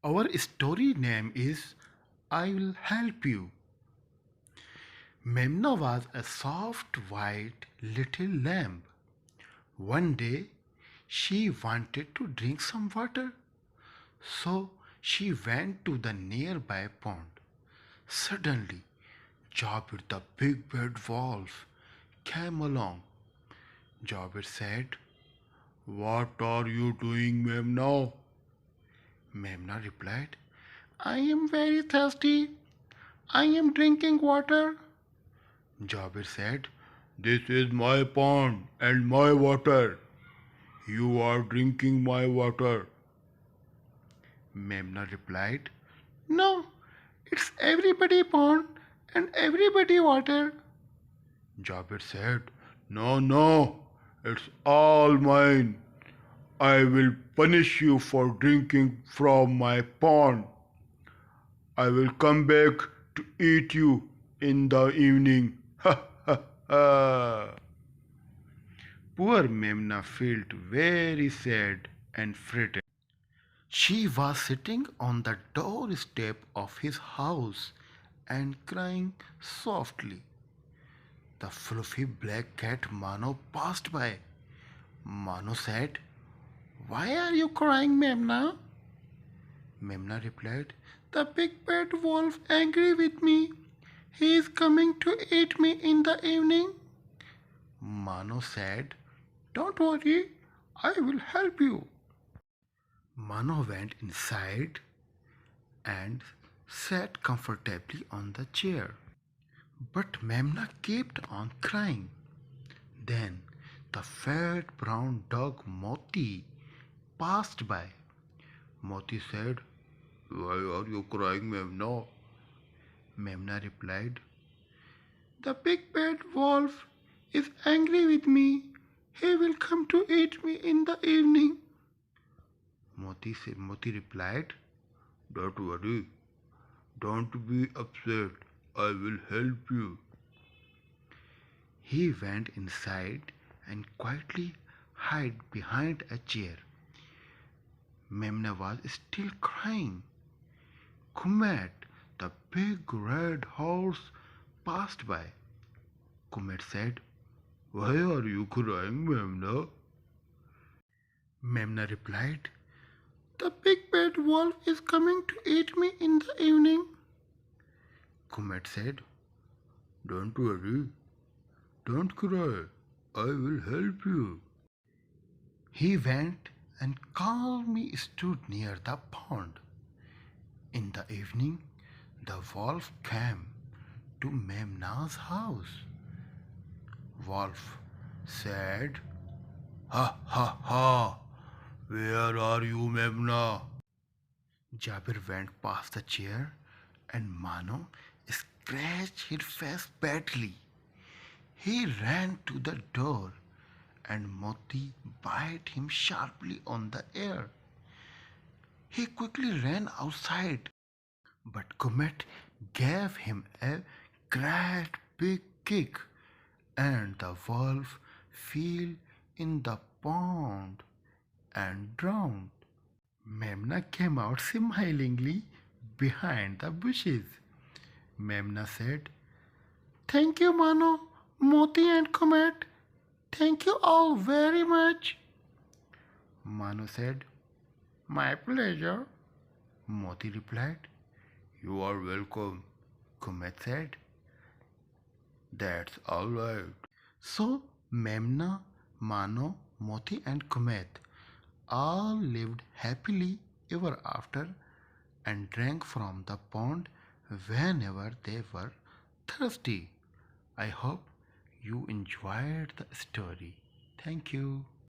Our story name is I Will Help You. Memna was a soft white little lamb. One day she wanted to drink some water, so she went to the nearby pond. Suddenly, Jabir the big bad wolf came along. Jabir said, "What are you doing, Memna?" Memna replied, "I am very thirsty. I am drinking water." Jabir said, "This is my pond and my water. You are drinking my water." Memna replied, "No, it's everybody pond and everybody water." Jabir said, "No, no, it's all mine. I will punish you for drinking from my pond. I will come back to eat you in the evening." Ha ha ha. Poor Memna felt very sad and frightened. She was sitting on the doorstep of his house and crying softly. The fluffy black cat Mano passed by. Mano said, "Why are you crying, Memna?" Memna replied, "The big bad wolf angry with me. He is coming to eat me in the evening." Mano said, "Don't worry, I will help you." Mano went inside and sat comfortably on the chair. But Memna kept on crying. Then the fat brown dog Moti passed by. Moti said, "Why are you crying, Memna?" Memna replied, "The big bad wolf is angry with me. He will come to eat me in the evening." Moti replied, "Don't worry, don't be upset. I will help you." He went inside and quietly hid behind a chair. Memna was still crying. Kumet, the big red horse, passed by. Kumet said, "Why are you crying, Memna?" Memna replied, "The big bad wolf is coming to eat me in the evening." Kumet said, "Don't worry, don't cry. I will help you." He went and calmly stood near the pond. In the evening, the wolf came to Memna's house. Wolf said, "Ha ha ha! Where are you, Memna?" Jabir went past the chair and Mano scratched his face badly. He ran to the door and Moti bit him sharply on the ear. He quickly ran outside, but Comet gave him a great big kick and the wolf fell in the pond and drowned. Memna came out smilingly behind the bushes. Memna said, "Thank you, Mano, Moti and Comet. Thank you all very much." Mano said, "My pleasure." Moti replied, "You are welcome." Comet said, "That's all right." So Memna, Mano, Moti and Comet all lived happily ever after and drank from the pond whenever they were thirsty. I hope you enjoyed the story. Thank you.